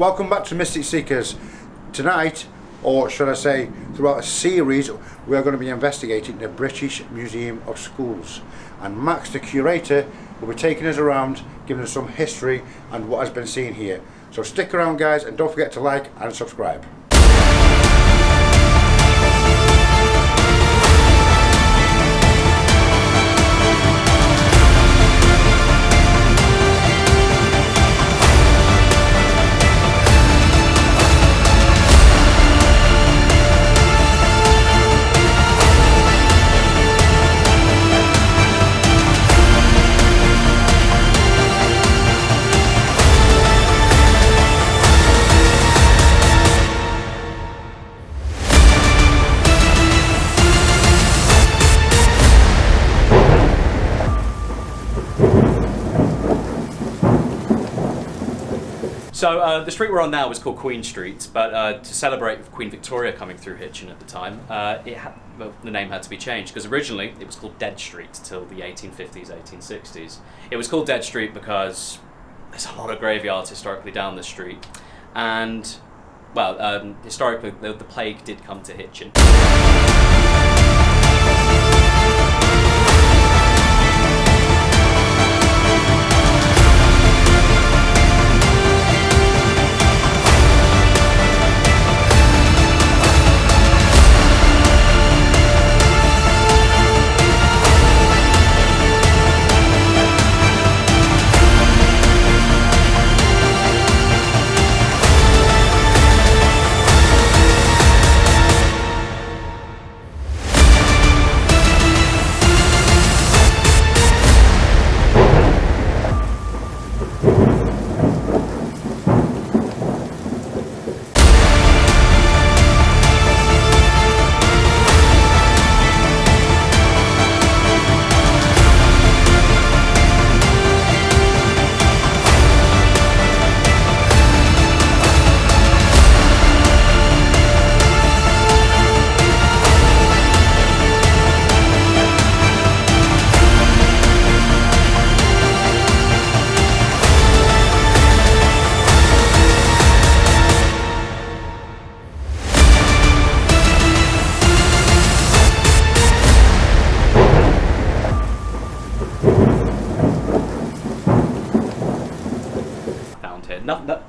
Welcome back to Mystic Seekers. Tonight, or should I say throughout a series, we are going to be investigating the British Museum of Schools, and Max, the curator, will be taking us around, giving us some history and what has been seen here. So stick around guys, and don't forget to like and subscribe. So the street we're on now was called Queen Street, but to celebrate Queen Victoria coming through Hitchin at the time, the name had to be changed, because originally it was called Dead Street till the 1850s, 1860s. It was called Dead Street because there's a lot of graveyards historically down the street, and, well, historically the plague did come to Hitchin.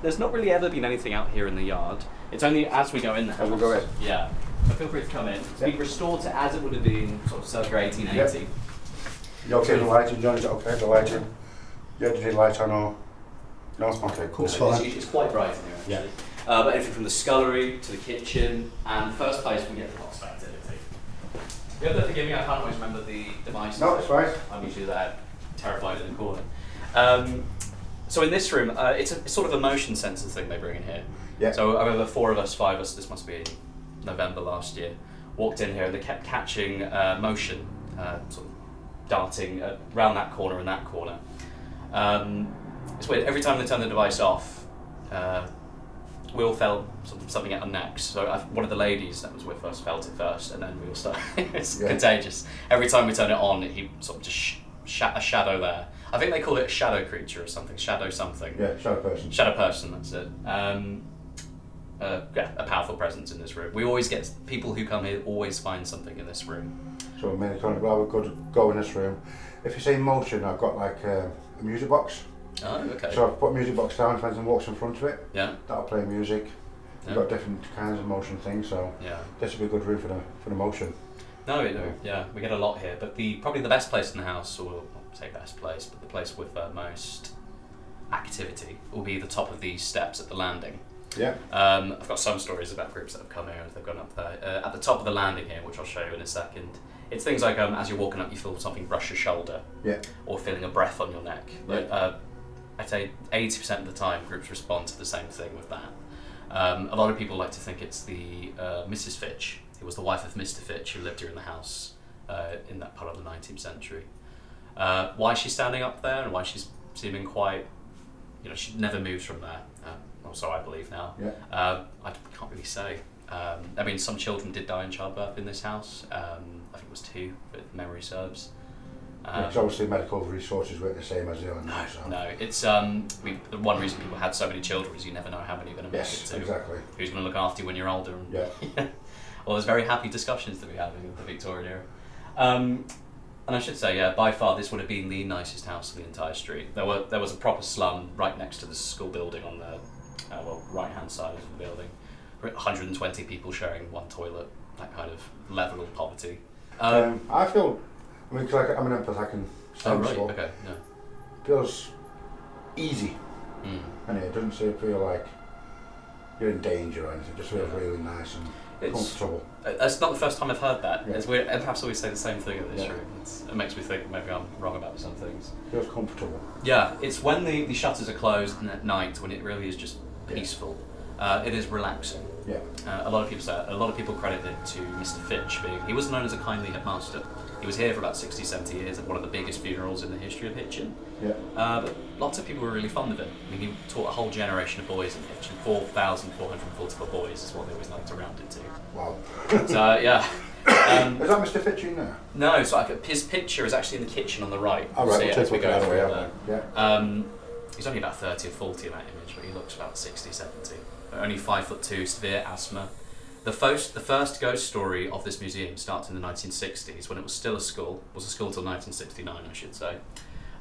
There's not really ever been anything out here in the yard. It's only as we go in the house. As we go in. Yeah. So feel free to come in. It's been restored to as it would have been sort of circa 1880. Yep. You okay with the lighting, John? Is it okay, the lighting? Yeah, did you light on or? No? Okay, cool. It's quite bright in here, actually. But anything from the scullery to the kitchen, and the first place we get the box activity. You have to forgive me, I can't always remember the devices. No, it's right. I'm usually there, terrified in the corner. So in this room, it's sort of a motion sensor thing they bring in here. Yeah. So I remember 5 of us, this must be November last year, walked in here and they kept catching motion, sort of darting around that corner and that corner. It's weird, every time they turn the device off, we all felt something at our necks. So one of the ladies that was with us felt it first, and then we all started. It's contagious. Every time we turn it on, he sort of just a shadow there. I think they call it a shadow creature or something, shadow something. Yeah, shadow person. Shadow person, that's it. Yeah, a powerful presence in this room. We always get, people who come here always find something in this room. So many times, well, we could go in this room. If you say motion, I've got like a music box. Oh, okay. So I've put a music box down, if anyone walks in front of it, Yeah. that'll play music. We've got different kinds of motion things, so this would be a good room for the motion. No, yeah, we get a lot here, but probably the best place in the house, or not say best place, but the place with most activity will be the top of these steps at the landing. Yeah. I've got some stories about groups that have come here as they've gone up there. At the top of the landing here, which I'll show you in a second, it's things like as you're walking up, you feel something brush your shoulder, or feeling a breath on your neck. Yeah. I'd say 80% of the time, groups respond to the same thing with that. A lot of people like to think it's the Mrs. Fitch. It was the wife of Mr. Fitch who lived here in the house in that part of the 19th century. Why she's standing up there and why she's seeming quite, she never moves from there. Or so I believe now. Yeah. I can't really say. I mean, some children did die in childbirth in this house. I think it was 2, if memory serves. Because obviously medical resources weren't the same as they are now. So. No, it's the one reason people had so many children is you never know how many you're going to make it to. Exactly. Who's going to look after you when you're older? And, yeah. Well, there's very happy discussions to be having in the Victorian era. And I should say, yeah, by far this would have been the nicest house in the entire street. There was a proper slum right next to the school building on the right-hand side of the building. 120 people sharing one toilet, that kind of level of poverty. I feel, because I'm an empath, I can sense okay, yeah. Feels easy, and it doesn't feel like you're in danger or anything. It just feels really nice and comfortable. That's not the first time I've heard that. Yeah. It's weird. Empaths always say the same thing at this room. It makes me think maybe I'm wrong about some things. Feels comfortable. Yeah, it's when the shutters are closed and at night when it really is just peaceful. It is relaxing. Yeah. A lot of people credit it to Mr. Fitch he was known as a kindly headmaster. He was here for about 60, 70 years at one of the biggest funerals in the history of Hitchin. Yeah. But lots of people were really fond of him. I mean, he taught a whole generation of boys in Hitchin. 4,444 boys is what they always like to round it to. Wow. So, yeah. Is that Mr. Fitch in there? No, so his picture is actually in the kitchen on the right. Oh, right, we'll take a look at that. Yeah. He's only about 30 or 40 in that image, but he looks about 60, 70. Only 5'2", severe asthma. The first ghost story of this museum starts in the 1960s when it was still a school. It was a school till 1969, I should say,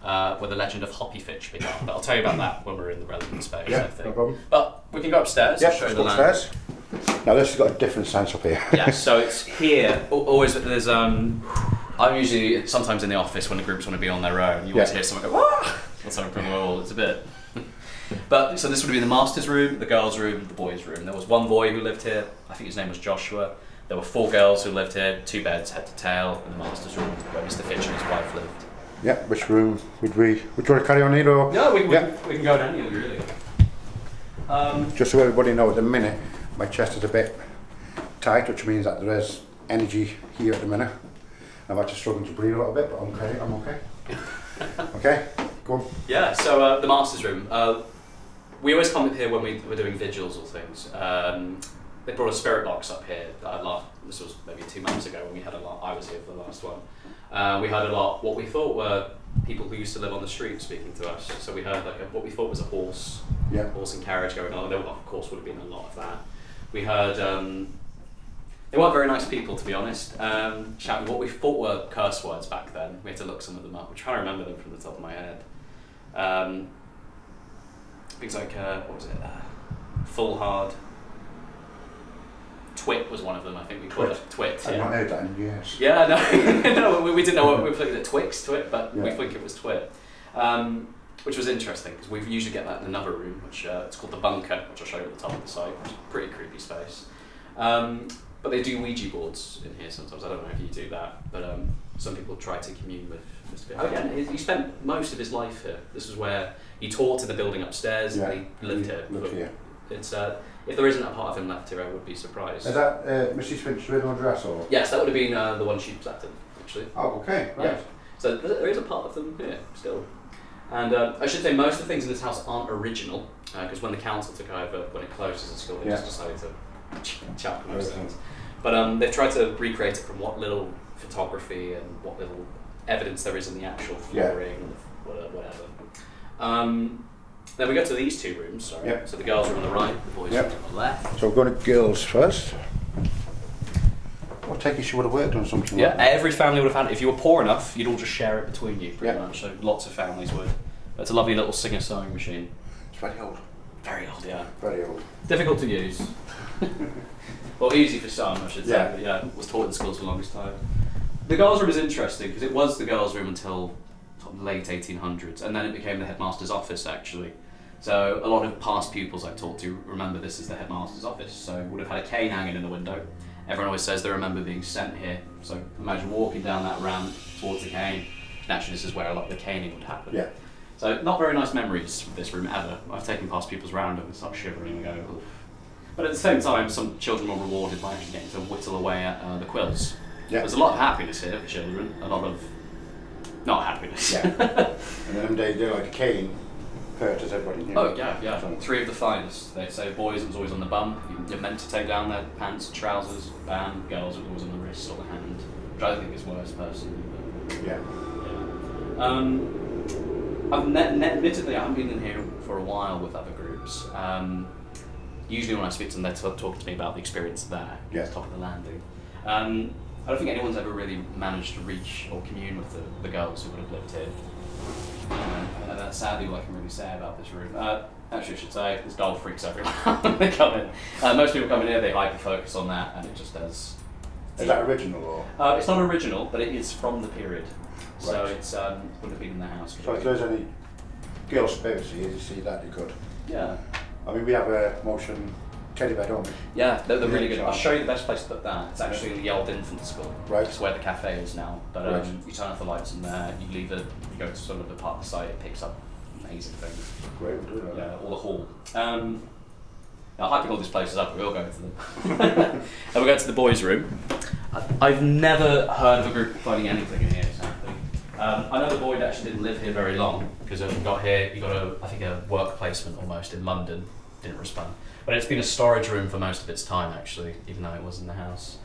where the legend of Hoppy Fitch began. But I'll tell you about that when we're in the relevant space, I think. No problem. But we can go upstairs and show you the land. Upstairs. Now this has got a different sense up here. Yeah, so it's here. Always there's I'm usually sometimes in the office when the groups want to be on their own. You always hear someone go, "Wah!" or something from the wall. It's a bit. But so this would be the master's room, the girls' room, the boys' room. There was one boy who lived here. I think his name was Joshua. There were 4 girls who lived here, 2 beds, head to tail, in the master's room where Mr. Fitch and his wife lived. Yeah. Which room would you want to carry on here or? No, we can go down here really. Just so everybody knows, at the minute my chest is a bit tight, which means that there is energy here at the minute. I'm actually struggling to breathe a little bit, but I'm okay. Okay, go on. Yeah, so the master's room. We always come up here when we're doing vigils or things. They brought a spirit box up here. This was maybe 2 months ago when we had a lot. I was here for the last one. We heard a lot. What we thought were people who used to live on the street speaking to us. So we heard what we thought was a horse and carriage going on. There, of course, would have been a lot of that. We heard. They weren't very nice people, to be honest. Shouting what we thought were curse words back then. We had to look some of them up. I'm trying to remember them from the top of my head. Things like, what was it? Full hard. Twit was one of them, I think we called it. Twit. I've not heard that in years. Yeah, no, we didn't know what we were thinking. Twit, but we think it was Twit. Which was interesting, because we usually get that in another room, which it's called the bunker, which I'll show you at the top of the site, which is a pretty creepy space. But they do Ouija boards in here sometimes. I don't know if you do that, but some people try to commune with Mr. Fitch. Oh yeah, he spent most of his life here. This is where he taught in the building upstairs, and he lived here. It's if there isn't a part of him left here, I would be surprised. Is that Mrs. Finch's original address, or? Yes, that would have been the one she slept in, actually. Oh, okay, right. Yeah. So there is a part of them here still. And I should say most of the things in this house aren't original, because when the council took over, when it closed as a school, they just decided to chap most things. But they've tried to recreate it from what little photography and what little evidence there is in the actual flooring and whatever. Then we go to these 2 rooms, sorry. Yep. So the girls are on the right, the boys are on the left. So we're going to girls first. I take it she would have worked on something like that. Every family would have had it. If you were poor enough, you'd all just share it between you, pretty much. So lots of families would. But it's a lovely little Singer sewing machine. It's very old. Very old, yeah. Very old. Difficult to use. Well, easy for some, I should say. Yeah. But yeah, was taught in schools for the longest time. The girls' room is interesting because it was the girls' room until sort of late 1800s, and then it became the headmaster's office, actually. So a lot of past pupils I've talked to remember this as the headmaster's office. So would have had a cane hanging in the window. Everyone always says they remember being sent here. So imagine walking down that ramp towards the cane. Naturally, this is where a lot of the caning would happen. Yeah. So not very nice memories of this room ever. I've taken past people's round and start shivering and go, oof. But at the same time, some children were rewarded by actually getting to whittle away at the quills. Yeah. There's a lot of happiness here for children, a lot of not happiness. Yeah. And then they like a cane, hurt as everybody knew. Oh yeah. 3 of the finest. They say boys, it was always on the bum. You're meant to take down their pants and trousers. Band girls, it was always on the wrist or the hand, which I think is worse personally. But, yeah. Admittedly, I haven't been in here for a while with other groups. Usually when I speak to them, they're talking to me about the experience there, at the top of the landing. I don't think anyone's ever really managed to reach or commune with the girls who would have lived here. And that's sadly all I can really say about this room. Actually, I should say, this doll freaks everyone out when they come in. Most people come in here, they hyper-focus on that, and it just does... Is that original, or...? It's not original, but it is from the period. So Right. it's would have been in the house. So if there's any girl spirits here, you see that, you could. Yeah. I mean, we have a motion teddy bear, don't we? Yeah, they're really good. Yeah. I'll show you the best place to put that. It's actually in the old infant school. Right. It's where the cafe is now. But Right. you turn off the lights in there, you leave it, you go to sort of the part of the site, it picks up amazing things. Great, we'll do that. Yeah, or the hall. Now, hyping all these places up, we'll go to them. And we'll go to the boys' room. I've never heard of a group finding anything in here, sadly. I know the boy that actually didn't live here very long, because when he got here, he got I think a work placement almost in London, didn't respond. But it's been a storage room for most of its time, actually, even though it was in the house.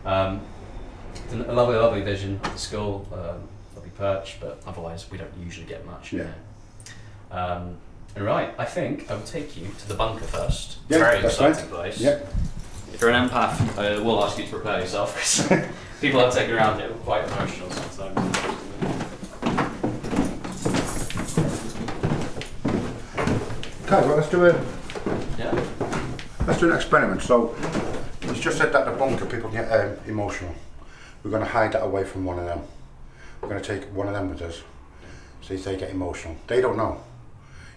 It's a lovely, lovely vision of the school, lovely perch, but otherwise we don't usually get much in here. Right, I think I will take you to the bunker first. Yeah, Very that's exciting right. place. Yeah. If you're an empath, I will ask you to prepare yourself, because people I've taken around here are quite emotional sometimes. Okay, well, let's do an experiment. So, it's just said that the bunker people get emotional. We're going to hide that away from one of them. We're going to take one of them with us, see if they get emotional. They don't know.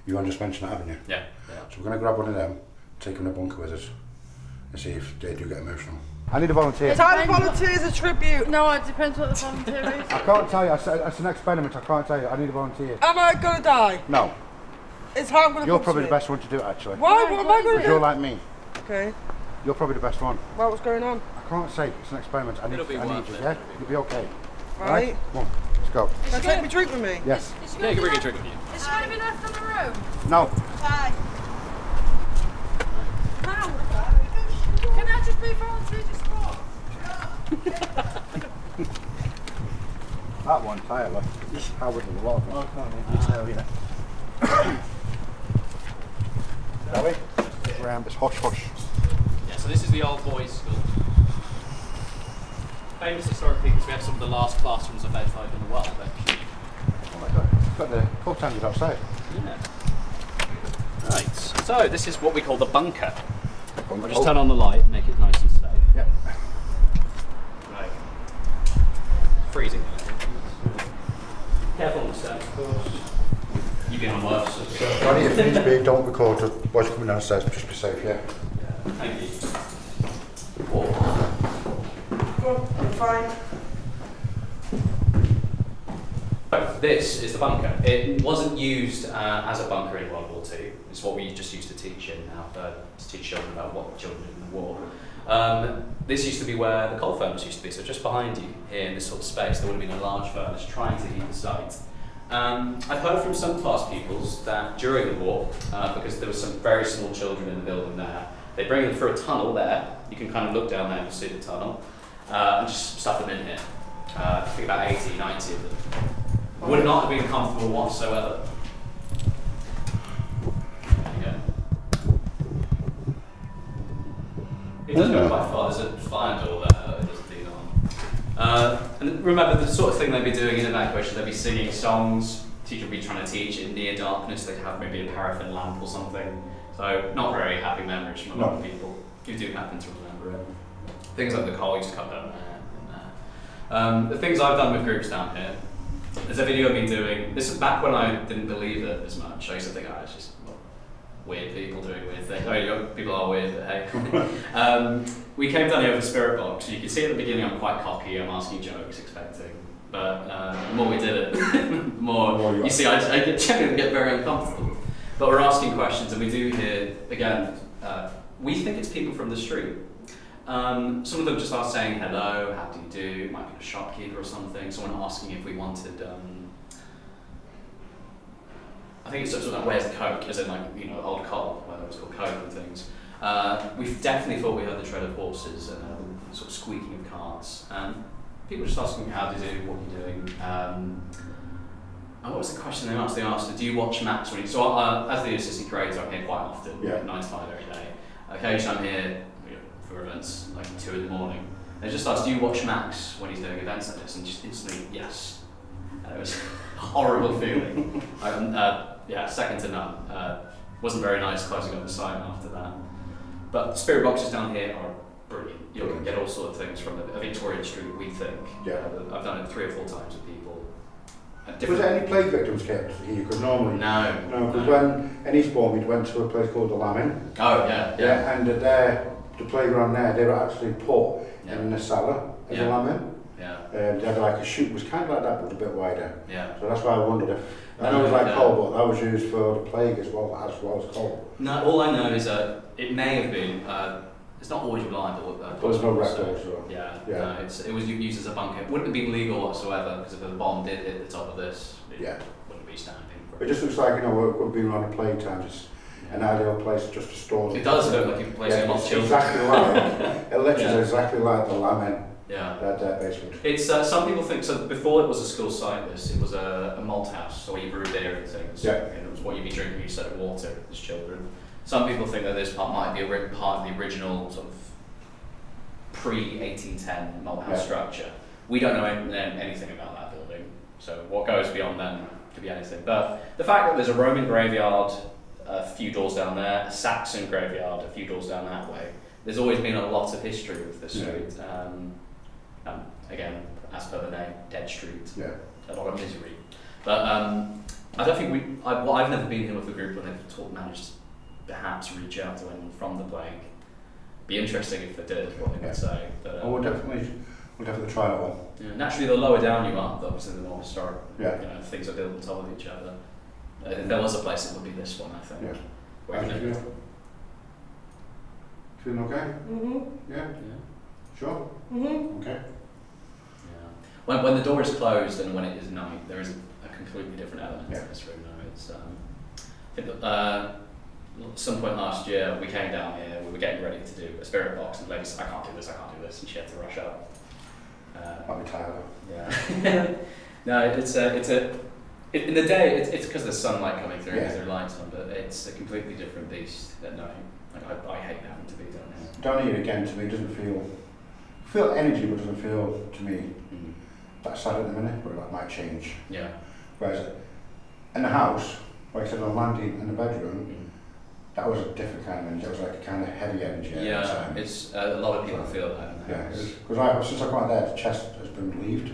You just mentioned that, haven't you? Yeah. So we're going to grab one of them, take them in the bunker with us, and see if they do get emotional. I need a volunteer. Time volunteers a tribute. No, it depends what the volunteer is. I can't tell you. It's an experiment. I can't tell you. I need a volunteer. Am I gonna die? No. It's how I'm gonna You're come probably to the me. best one to do it, actually. Why? What am I gonna Because do? you're like me. Okay. You're probably the best one. Well, what's going on? I can't say. It's an experiment. I need It'll be you. worth it. Yeah? You'll be okay. Right. Come on. Let's go. Can I take my drink with me? Yes. Yeah, you can bring a drink with you. Is she going to be left in the room? No. Bye. How? Can I just be volunteer just for? That one, Tyler. Howard with a lot of them. I can't tell you. Shall we? Around this hush hush. Yeah, so this is the old boys' school. Famous historically because we have some of the last classrooms of bedtime in the world, actually. Oh my god. It's got the full tangent outside. Yeah. Right, so this is what we call the bunker. Bunker. I'll just turn on the light, make it nice and safe. Yeah. Right. Freezing. Careful on the steps, of course. You've been on worse. Johnny, if needs be, don't record. Just watch coming downstairs. Just be safe, yeah. Thank you. Good. I'm fine. This is the bunker. It wasn't used as a bunker in World War II. It's what we just used to teach in to teach children about what children did in the war. This used to be where the coal furnace used to be. So just behind you here in this sort of space, there would have been a large furnace trying to heat the site. I've heard from some class pupils that during the war, because there were some very small children in the building there, they bring them through a tunnel there. You can kind of look down there and see the tunnel, and just stuff them in here. I think about 80, 90 of them. Would not have been comfortable whatsoever. There you go. It does go quite far. There's a fire door there that it doesn't lead on. And remember the sort of thing they'd be doing in evacuation, they'd be singing songs, teacher would be trying to teach in near darkness, they'd have maybe a paraffin lamp or something. So not very happy memories from a lot of people who do happen to remember it. Things like the coal used to come down there. The things I've done with groups down here, there's a video of me doing, this is back when I didn't believe it as much. I used to think, oh, it's just weird people doing weird things. Oh, people are weird, but hey. We came down here with a spirit box. You can see at the beginning I'm quite cocky, I'm asking jokes, expecting. But the more we did it, the more you see, I generally get very uncomfortable. But we're asking questions, and we do hear, again, we think it's people from the street. Some of them just are saying hello, how do you do, it might be a shopkeeper or something, someone asking if we wanted, I think it's sort of like, where's the Coke, as in like, old coal, whether it was called Coke and things. We've definitely thought we heard the tread of horses and sort of squeaking of carts. People just asking how do you do, what are you doing. what was the question they asked? They asked, do you watch Max when you... So as the assistant curator, I'm here quite often, 9 to 5 every day. Occasionally I'm here for events like 2 in the morning. They just asked, do you watch Max when he's doing events like this? And just instantly, yes. And it was a horrible feeling. Second to none. Wasn't very nice closing up the site after that. But spirit boxes down here are brilliant. You'll get all sorts of things from a Victorian street, we think. Yeah. I've done it 3 or 4 times with people. Was there any plague victims kept here? Because normally... No. Because when in Eastbourne we went to a place called the Lambing. Oh, yeah. And there, the playground there, they were actually put in the cellar as a lambing. Yeah. They had like a chute, it was kind of like that but a bit wider. Yeah. So that's why I wondered if... I know it was like coal, but that was used for the plague as well as coal. No, all I know is it may have been... it's not always reliable. There was no records. Yeah. No, it was used as a bunker. It wouldn't have been legal whatsoever because if the bomb did hit the top of this, it wouldn't be standing. It just looks like, we've been around the plague times. It's an ideal place just to store. It does look like a place for lots of children. Exactly like it literally is exactly like the Lambing. Yeah. That basement. It's some people think so. Before it was a school site. It was a malt house, so where you brew beer and things. Yeah. And it was what you'd be drinking instead of water as children. Some people think that this part might be a part of the original sort of pre-1810 malt house structure. We don't know anything about that building, so what goes beyond then could be anything. But the fact that there's a Roman graveyard a few doors down there, a Saxon graveyard a few doors down that way, there's always been a lot of history with this street. Again, as per the name, Dead Street, a lot of misery. But I don't think I've never been here with a group when they've managed to perhaps reach out to anyone from the plague. Be interesting if they did, what they would say. But, we'll definitely try that one. Yeah, naturally, the lower down you are, obviously the more historic. Yeah. Things are built on top of each other. If there was a place, it would be this one, I think. Yeah. Where you live. Feeling okay? Mm-hmm. Yeah. Sure. Mm-hmm. Okay. Yeah. When the door is closed and when it is night, there is a completely different element to this room now. It's I think that, at some point last year, we came down here, we were getting ready to do a spirit box, and the lady said, I can't do this, and she had to rush up. I'll be tired. Yeah. No, in the day, it's because there's sunlight coming through, because there are lights on, but it's a completely different beast at night. Like, I hate having to be down here. Down here again, to me, doesn't feel energy, but doesn't feel, to me, that sad at the minute, but that might change. Yeah. Whereas in the house, like I said, on the landing in the bedroom, that was a different kind of energy. It was like a kind of heavy energy. Yeah, it's a lot of people feel that in the house. Because since I got there, the chest has been relieved.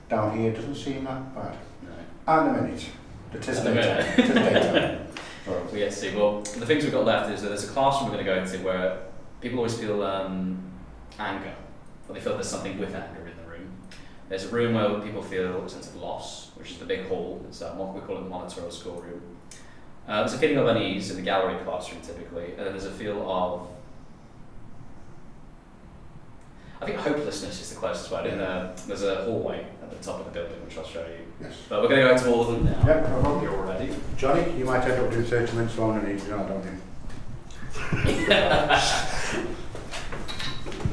Down here, it doesn't seem that bad. No. And a minute. It is daytime. So. We get to see. Well, the things we've got left is that there's a classroom we're going to go into where people always feel anger, or they feel there's something with anger in the room. There's a room where people feel a sense of loss, which is the big hall. It's what we call it the Monitorial schoolroom. There's a feeling of unease in the gallery classroom typically, and then there's a feel of, I think hopelessness is the closest word. There's a hallway at the top of the building, which I'll show you. Yes. But we're going to go into all of them now. Yep, no problem. You're all ready. Johnny, you might end up doing 30 minutes long and you know, don't you?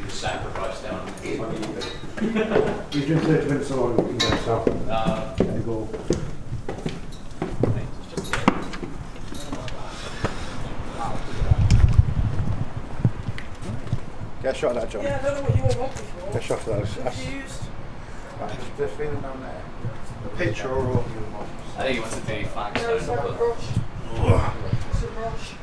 You sacrifice down. He's doing 30 minutes long, we can get stuff. There you go. Get a shot of that, John. Yeah, I don't know what you were looking for. Get a shot of those. Confused. Right, the feeling down there. The picture or I think it was a big No, it's not a flagstone. brush. It's a brush.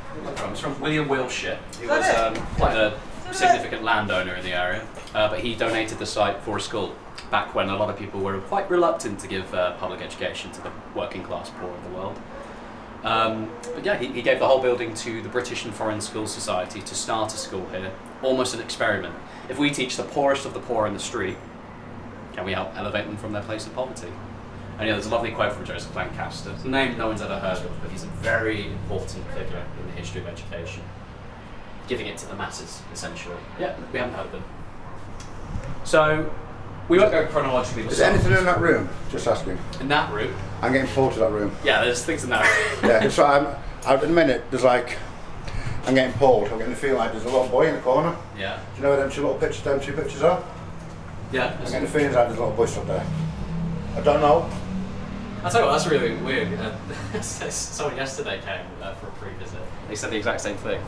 It's from William Wilshire. He Is was that it? quite a significant landowner in the area, but he donated the site for a school back when a lot of people were quite reluctant to give public education to the working class poor of the world. But yeah, he gave the whole building to the British and Foreign School Society to start a school here, almost an experiment. If we teach the poorest of the poor in the street, can we help elevate them from their place of poverty? And yeah, there's a lovely quote from Joseph Lancaster. It's a name no one's ever heard of, but he's a very important figure in the history of education. Giving it to the masses, essentially. Yeah, we haven't heard of him. So, we won't go chronologically. Is there anything in that room? Just asking. In that room? I'm getting pulled to that room. Yeah, there's things in that room. Yeah, so I'm in a minute, there's like, I'm getting pulled. I'm getting the feel like there's a little boy in the corner. Yeah. Do you know where them two pictures are? Yeah. I'm getting the feeling like there's a little boy stood there. I don't know. I'll tell you what, that's really weird. Someone yesterday came for a pre-visit. They said the exact same thing.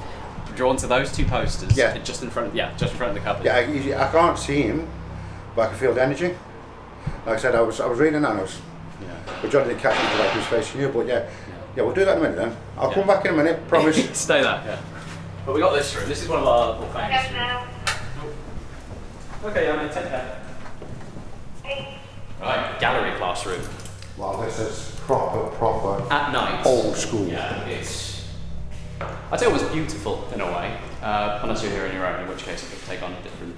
Drawn to those two posters, Yeah. just in front of the cupboard. Yeah, I can't see him, but I can feel the energy. Like I said, I was reading that, but Johnny didn't catch me till like he was facing you. But yeah, we'll do that in a minute then. I'll come back in a minute, promise. Stay there. Yeah. But we got this room. This is one of our more famous rooms. Okay, yeah, mate, take care. Right, gallery classroom. Wow, this is proper. At night. Old school. Yeah, I'd say it was beautiful in a way, unless you're here on your own, in which case it could take on a different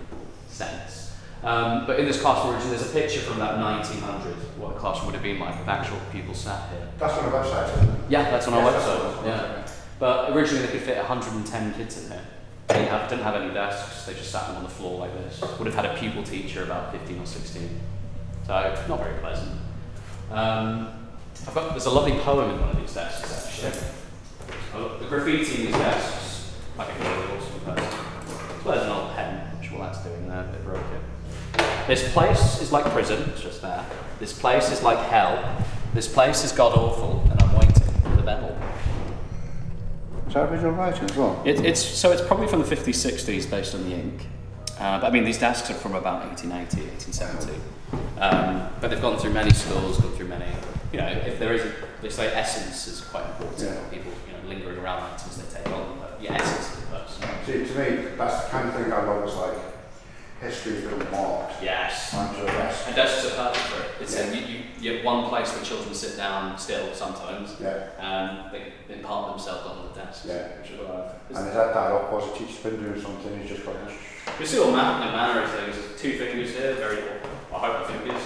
sense. But in this classroom originally, there's a picture from about 1900, what a classroom would have been like if actual people sat here. That's on the website, isn't it? Yeah, that's on our website. That's Yeah. But originally they could fit 110 kids in here. They didn't have any desks, they just sat them on the floor like this. Would have had a pupil teacher about 15 or 16. So, not very pleasant. There's a lovely poem in one of these desks actually. The graffiti in these desks, like a really awesome person. As well as an old pen, which all that's doing there, they broke it. This place is like prison, it's just there. This place is like hell. This place is god awful, and I'm waiting for the bell. Is that original writing as well? It's probably from the 50s, 60s based on the ink. But I mean, these desks are from about 1880, 1870. But they've gone through many schools, gone through many, if there is they say essence is quite important. Yeah. People, lingering around items they take on, but the essence of the person. See, to me, that's the kind of thing I've always like. History has been marked. Yes. Onto a desk. And desks are perfect for it. It's you have one place where children sit down still sometimes, and they impart themselves on the desk. Yeah. Which is what I've. And is that opposite teacher's been doing something, he's just got We see all manner of things. There's 2 fingers here, I hope the fingers.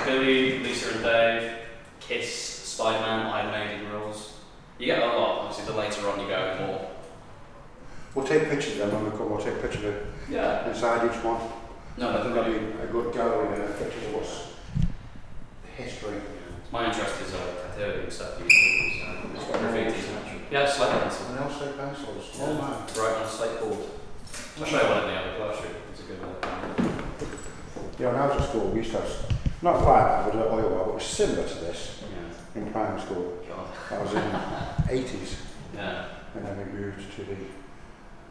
Billy, Lisa and Dave, Kiss, Spider-Man, Iron Maiden rules. You get a lot, obviously the later on you go more. We'll take pictures then when we come, we'll take pictures of inside each one. No, I think that'll be a good gallery and a picture of what's history. My interest is tattooing stuff, it's got graffiti. Yeah, slate pencils. And also pencils. Yeah. Oh man. Right on a slate board. I'll show you one in the other classroom. It's a good one. Yeah, when I was at school, we used to have, not quite that, but oil well, but it was similar to this in primary school. God. That was in the 80s. Yeah. And then we moved to the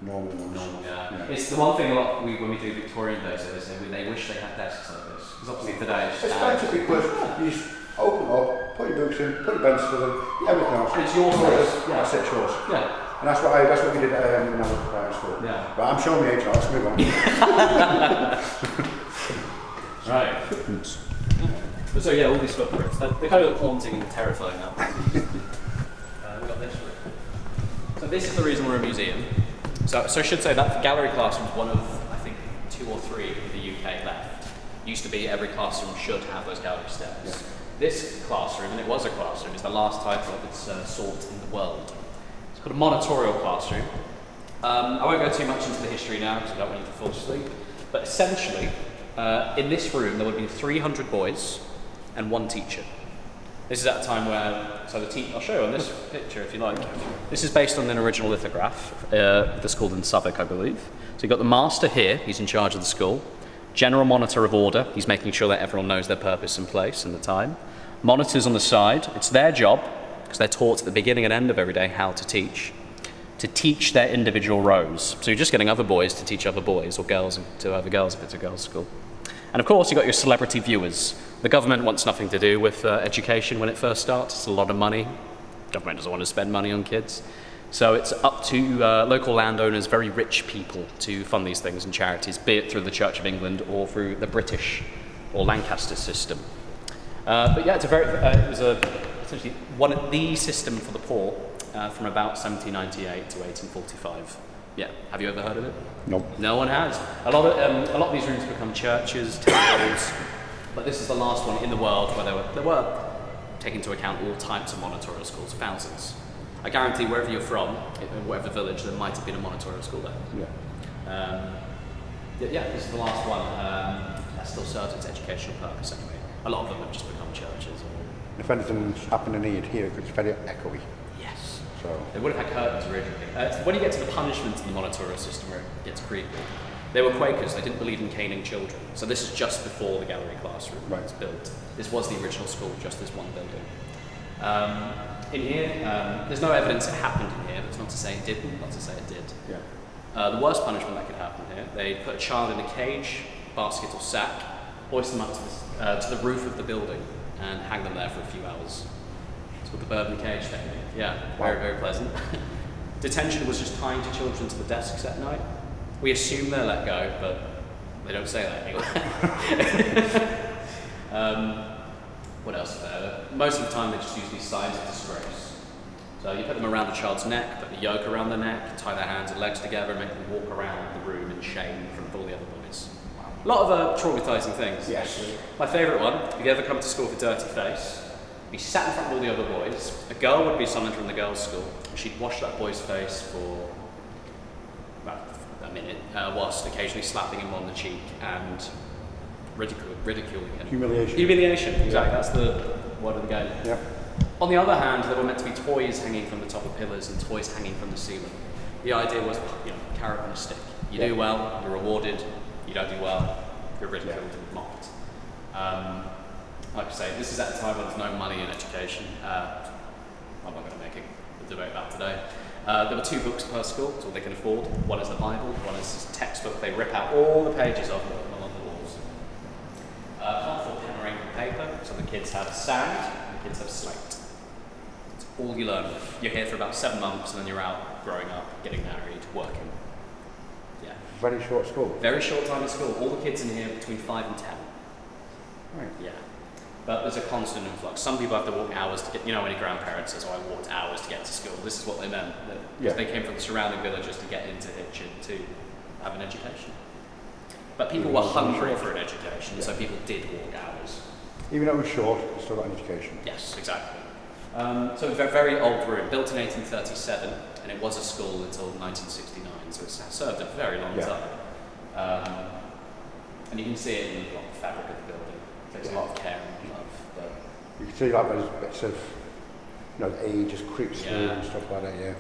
normal ones. Yeah. It's the one thing a lot when we do Victorian days, they say they wish they had desks like this. Because obviously today it's It's better because you just open up, put your books in, put your pencils in, everything else. It's your choice. That's it, yours. Yeah. And that's what we did when I was at primary school. Yeah. But I'm showing my age now, let's move on. Right. So yeah, all these footprints, they kind of look haunting and terrifying now. We've got this room. So this is the reason we're a museum. So I should say that gallery classroom is one of, I think, 2 or 3 in the UK left. Used to be every classroom should have those gallery steps. Yeah. This classroom, and it was a classroom, is the last type of its sort in the world. It's called a monitorial classroom. I won't go too much into the history now because I don't want you to fall asleep. But essentially, in this room there would be 300 boys and 1 teacher. This is at a time where, I'll show you on this picture if you like. This is based on an original lithograph, the school in Suffolk, I believe. So you've got the master here, he's in charge of the school. General monitor of order, he's making sure that everyone knows their purpose and place and the time. Monitors on the side, it's their job, because they're taught at the beginning and end of every day how to teach their individual rows. So you're just getting other boys to teach other boys, or girls to other girls if it's a girls' school. And of course, you've got your celebrity viewers. The government wants nothing to do with education when it first starts. It's a lot of money. The government doesn't want to spend money on kids. So it's up to local landowners, very rich people, to fund these things and charities, be it through the Church of England or through the British or Lancaster system. But yeah, it was essentially the system for the poor from about 1798 to 1845. Yeah, have you ever heard of it? Nope. No one has. A lot of these rooms become churches, temples, but this is the last one in the world where there were taking into account all types of monitorial schools, thousands. I guarantee wherever you're from, in whatever village, there might have been a monitorial school there. Yeah. This is the last one. That still serves its educational purpose anyway. A lot of them have just become churches. If anything's happening here, it's very echoey. Yes. So They would have had curtains originally. When you get to the punishments in the Monitorial system where it gets creepy, they were Quakers, they didn't believe in caning children. So this is just before the gallery classroom was built. This was the original school, just this one building. In here, there's no evidence it happened in here. That's not to say it didn't, not to say it did. yeah. The worst punishment that could happen here, they put a child in a cage, basket or sack, hoist them up to the roof of the building and hang them there for a few hours. It's called the bird in the cage technique. Yeah, very, very pleasant. Detention was just tying the children to the desks at night. We assume they're let go, but they don't say that anyway. What else is there? Most of the time they just use these signs of disgrace. So you put them around the child's neck, put the yoke around their neck, tie their hands and legs together, and make them walk around the room in shame in front of all the other boys. A lot of traumatizing things. Yes. My favourite one, if you ever come to school with a dirty face, be sat in front of all the other boys. A girl would be summoned from the girls' school, and she'd wash that boy's face for about a minute, whilst occasionally slapping him on the cheek and ridiculing him. Humiliation. Humiliation, exactly. That's the word of the game. Yeah. On the other hand, there were meant to be toys hanging from the top of pillars and toys hanging from the ceiling. The idea was, carrot on a stick. You do well, you're rewarded. You don't do well, you're ridiculed and mocked. Like I say, this is at a time when there's no money in education. I'm not going to make a debate about today. There were 2 books per school, that's all they can afford. One is the Bible, one is a textbook they rip out all the pages of along the walls. Can't afford pen or ink and paper, so the kids have sand and the kids have slate. It's all you learn with. You're here for about 7 months and then you're out growing up, getting married, working. Yeah. Very short school. Very short time in school. All the kids in here are between 5 and 10. Right. Yeah. But there's a constant influx. Some people have to walk hours to get, when your grandparents says, I walked hours to get to school. This is what they meant. Because they came from the surrounding villages to get into Hitchin to have an education. But people were hungry for an education, so people did walk hours. Even though it was short, it's still got an education. Yes, exactly. So a very old room, built in 1837, and it was a school until 1969, so it's served a very long time. And you can see it in the fabric of the building. It takes a lot of care and love. But You can see like those bits of, age just creeps through and stuff like that, yeah.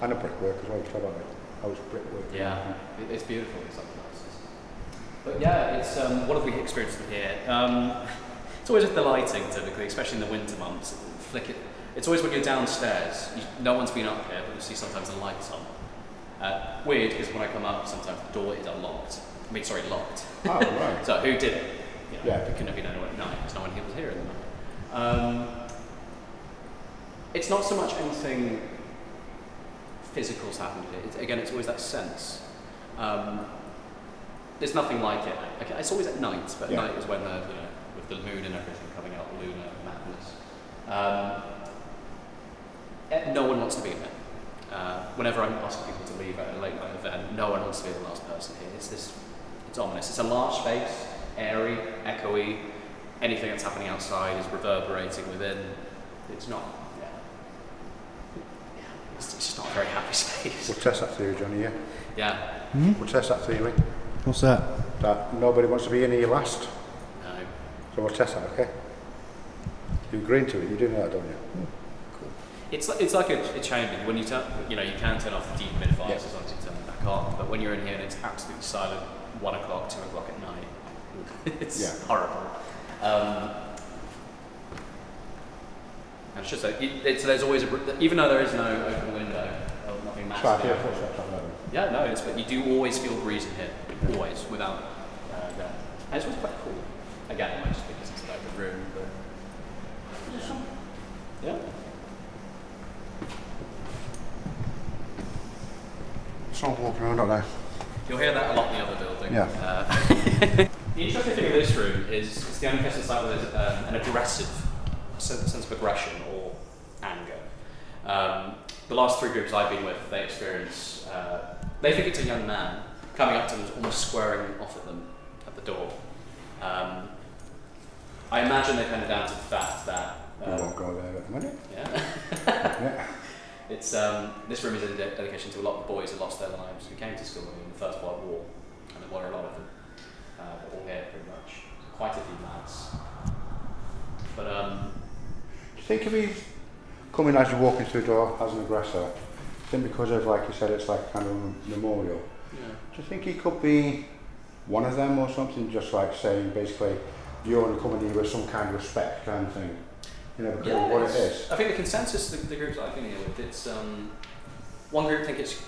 And the brickwork as well, you talk about it. House brickwork. yeah, it's beautiful in some places. But yeah, it's what have we experienced in here? It's always with the lighting, typically, especially in the winter months. It's always when you're downstairs. No one's been up here, but you see sometimes the lights on. Weird, because when I come up, sometimes the door is locked. Oh, right. So who did it? Yeah. It couldn't have been anyone at night, because no one here was here in the night. It's not so much anything physical's happened here. Again, it's always that sense. There's nothing like it. It's always at night, but at night is when with the moon and everything coming out, the lunar madness. No one wants to be in there. Whenever I'm asking people to leave at a late night event, no one wants to be the last person here. It's ominous. It's a large space, airy, echoey. Anything that's happening outside is reverberating within. It's not. It's just not a very happy space. We'll test that theory, Johnny, yeah? Yeah. We'll test that theory. What's that? That nobody wants to be in here last. No. So we'll test that, okay? You're agreeing to it, you do know that, don't you? Cool. It's like a chamber. When you turn, you can turn off the dehumidifiers as long as you turn them back on. But when you're in here and it's absolutely silent, 1 o'clock, 2 o'clock at night, it's horrible. And it's just there's always even though there is no open window, nothing massive. Yeah, no, but you do always feel breeze in here, always, without that. And it's always quite cool. Again, it might just be because it's an open room, but yeah. Someone walking around out there. You'll hear that a lot in the other building. Yeah. The interesting thing with this room is it's the only place inside where there's an aggressive sense of aggression or anger. The last 3 groups I've been with, they experience, they think it's a young man coming up to them, almost squaring off at them at the door. I imagine they're kind of down to the fact that... we won't go there at the minute. Yeah. It's this room is a dedication to a lot of the boys who lost their lives, who came to school in the First World War, and there were a lot of them. They're all here pretty much. Quite a few lads. But Do you think if he's come in as you're walking through the door as an aggressor, simply because of, like you said, it's like kind of a memorial. Yeah. Do you think he could be one of them or something? Just like saying, basically, you're only coming here with some kind of respect kind of thing. You know, because of what it is. I think the consensus, the groups I've been here with, it's one group think it's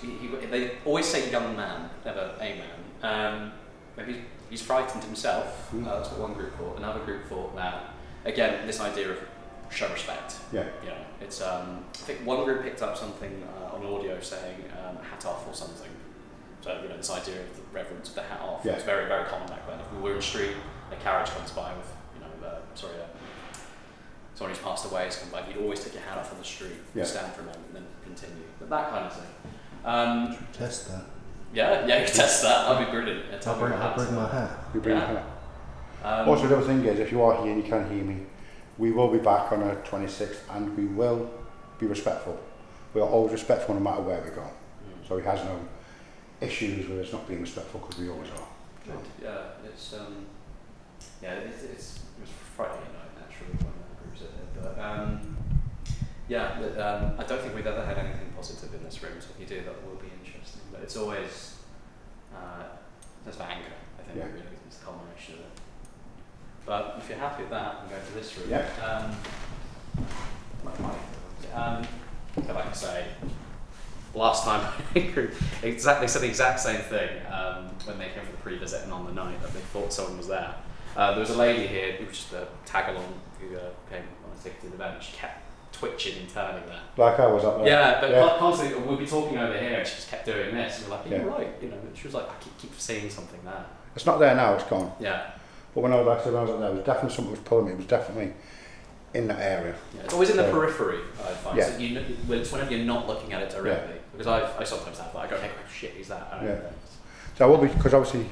they always say young man, never a man. Maybe he's frightened himself. That's what one group thought. Another group thought that, again, this idea of show respect. Yeah. You know, it's I think one group picked up something on audio saying hat off or something. So you know, this idea of the reverence of the hat off. Yeah. It's very, very common back then. If we were in the street, a carriage comes by with someone who's passed away has come by, you'd always take your hat off on the street, stand for a moment, and then continue. But that kind of thing. Test that. Yeah, you can test that. That'd be brilliant. Yeah, I'll bring my hat. You bring Yeah. your hat. Also, the other thing is, if you are here and you can't hear me, we will be back on the 26th and we will be respectful. We are always respectful no matter where we go. So he has no issues with us not being respectful because we always are. Good. Yeah, it was Friday night naturally when the groups are there. But I don't think we've ever had anything positive in this room. So if you do, that will be interesting. But it's always there's anger. I think really it's the culmination of it. But if you're happy with that, we can go to this room. Yeah. Like I say, last time they said the exact same thing when they came for the pre-visit and on the night that they thought someone was there. There was a lady here who was just a tag-along who came on a ticketed event. She kept twitching and turning there. Like I was up there. Yeah, but constantly we'd be talking over here and she just kept doing this. And we're like, you're right, you know. She was like, I keep seeing something there. It's not there now, it's gone. Yeah. But when I was up there, it was definitely something that was pulling me. It was definitely in that area. Yeah, it's always in the periphery, I find. Yeah. So it's whenever you're not looking at it directly. Because I sometimes have that. I go, hey, oh shit, is that? So I will be, because obviously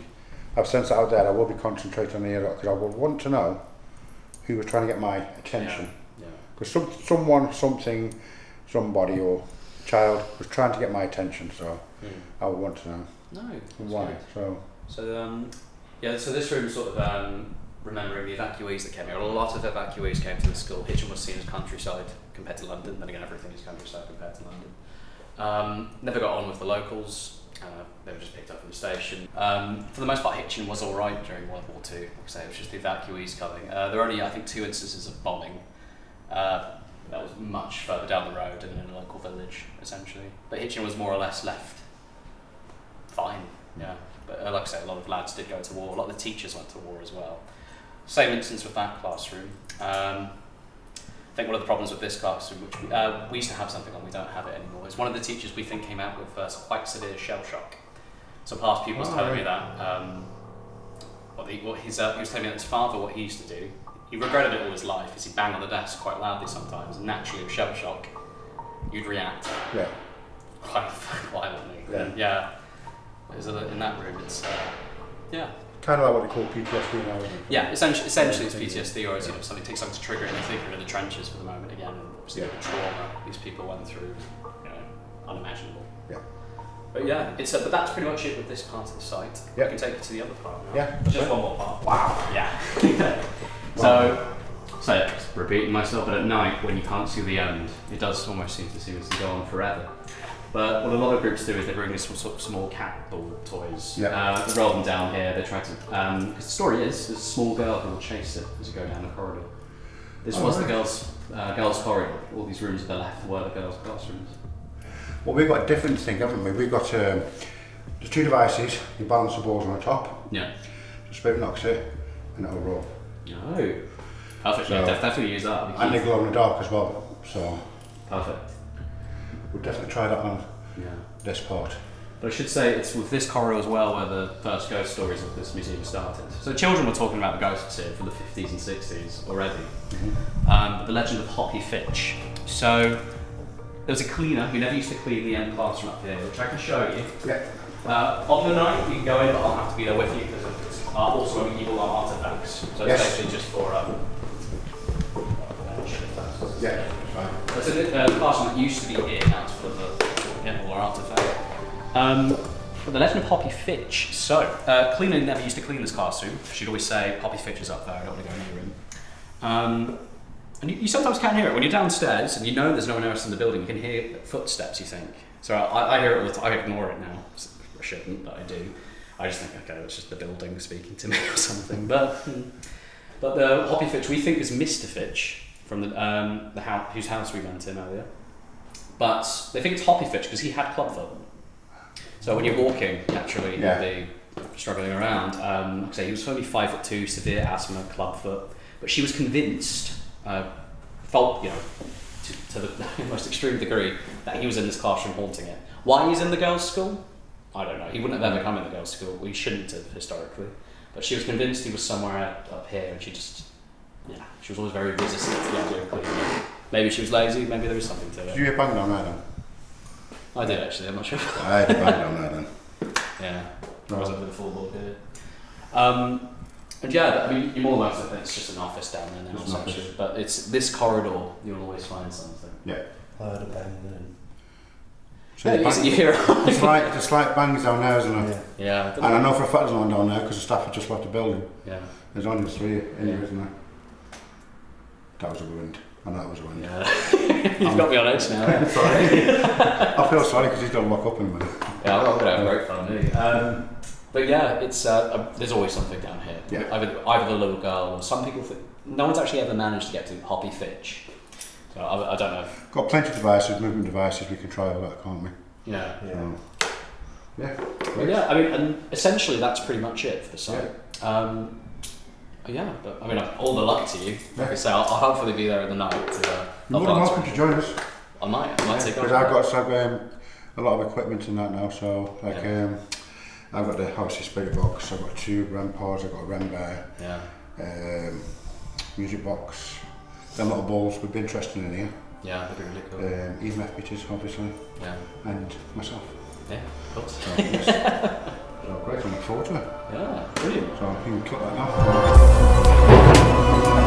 I've sensed it out there, I will be concentrating on the area because I would want to know who was trying to get my attention. Because someone, something, somebody or child was trying to get my attention, so I would want to know. No. Why? Good. So this room sort of remembering the evacuees that came here. A lot of evacuees came to the school. Hitchin was seen as countryside compared to London. Then again, everything is countryside compared to London. Never got on with the locals. They were just picked up from the station. For the most part, Hitchin was all right during World War II. Like I say, it was just the evacuees coming. There were only, I think, 2 instances of bombing. That was much further down the road and in a local village, essentially. But Hitchin was more or less left fine. Yeah. But like I say, a lot of lads did go to war. A lot of the teachers went to war as well. Same instance with that classroom. I think one of the problems with this classroom, which we used to have something on, we don't have it anymore, is one of the teachers we think came out with quite severe shell shock. So past pupils telling me that. He was telling me that his father, what he used to do, he regretted it all his life, is he'd bang on the desk quite loudly sometimes, and naturally with shell shock, you'd react quite violently. Yeah. And in that room, it's Kind of like what they call PTSD now, isn't it? Yeah, essentially it's PTSD, or it's, something takes something to trigger it, and you think you're in the trenches for the moment again, and obviously the trauma these people went through, unimaginable. Yeah. But yeah, but that's pretty much it with this part of the site. Yeah. I can take you to the other part now. Yeah. Just one more part. Wow. Yeah. So repeating myself, but at night when you can't see the end, it does almost seem to go on forever. But what a lot of groups do is they bring these sort of small cat ball toys, they roll them down here, they try to, because the story is, there's a small girl who will chase it as you go down the corridor. This was the girls' corridor. All these rooms to the left were the girls' classrooms. Well, we've got a different thing, haven't we? We've got there's 2 devices, you balance the balls on the top, just spirit knocks it, and it'll roll. No. Perfect, So, definitely use that. And they glow in the dark as well, so Perfect. we'll definitely try that on this part. But I should say it's with this corridor as well where the first ghost stories of this museum started. So children were talking about the ghosts here from the 50s and 60s already. But the legend of Hoppy Fitch. So there was a cleaner who never used to clean the end classroom up here, which I can show you. Yeah. On the night you can go in, but I'll have to be there with you because it's also evil artifacts. So it's basically just for Yeah, fine. It's a classroom that used to be here, now it's full of all our artifacts. The legend of Hoppy Fitch. So, cleaner never used to clean this classroom. She'd always say, Hoppy Fitch is up there, I don't want to go near him. And you sometimes can hear it when you're downstairs and you know there's no one else in the building. You can hear footsteps. You think. So I hear it all the time. I ignore it now. I shouldn't, but I do. I just think, okay, it's just the building speaking to me or something. But the Hoppy Fitch we think is Mr. Fitch from the house whose house we went in earlier. But they think it's Hoppy Fitch because he had clubfoot. So when you're walking, naturally, you'll be struggling around. Like I say, he was only 5'2", severe asthma, clubfoot. But she was convinced, to the most extreme degree, that he was in this classroom haunting it. Why he's in the girls' school? I don't know. He wouldn't have ever come in the girls' school. We shouldn't have historically. But she was convinced he was somewhere up here, and she was always very resistant to the idea of cleaning it. Maybe she was lazy. Maybe there was something to it. Did you hear bang down there then? I did actually. I'm not sure. I had a bang down there then. Yeah, I was over the full board here. And yeah, I mean, you're more likely that it's just an office down there now, essentially. But it's this corridor, you'll always find something. Yeah. I heard a bang then. So You hear it. there's slight bangs down there, isn't there? Yeah. And I know for a fact there's one down there because the staff had just left the building. Yeah. There's only 3 in here, isn't there? That was a wind. I know that was a wind. Yeah. You've got me on edge now. Sorry. I feel sorry because he's going to lock up in a minute. Yeah, I'm going to have great fun, me. But yeah, it's there's always something down here. Yeah. Either the little girl or some people think no one's actually ever managed to get to Hoppy Fitch. So I don't know. Got plenty of devices, movement devices. We can try all that, can't we? Yeah. Yeah. But yeah, I mean, and essentially that's pretty much it for the site. But I mean, all the luck to you. Like I say, I'll hopefully be there at the night. You're more than welcome to join us. I might take because I've got a lot of equipment in that now. So I've got the Housey Spirit Box. I've got 2 REM pods. I've got a REM bear. Yeah. Music box. Them little balls would be interesting in here. Yeah, that'd be really cool. EMF meters, obviously. Yeah. And myself. Yeah, of course. So, yes. So great, I look forward to it. Yeah, brilliant. So you can cut that now.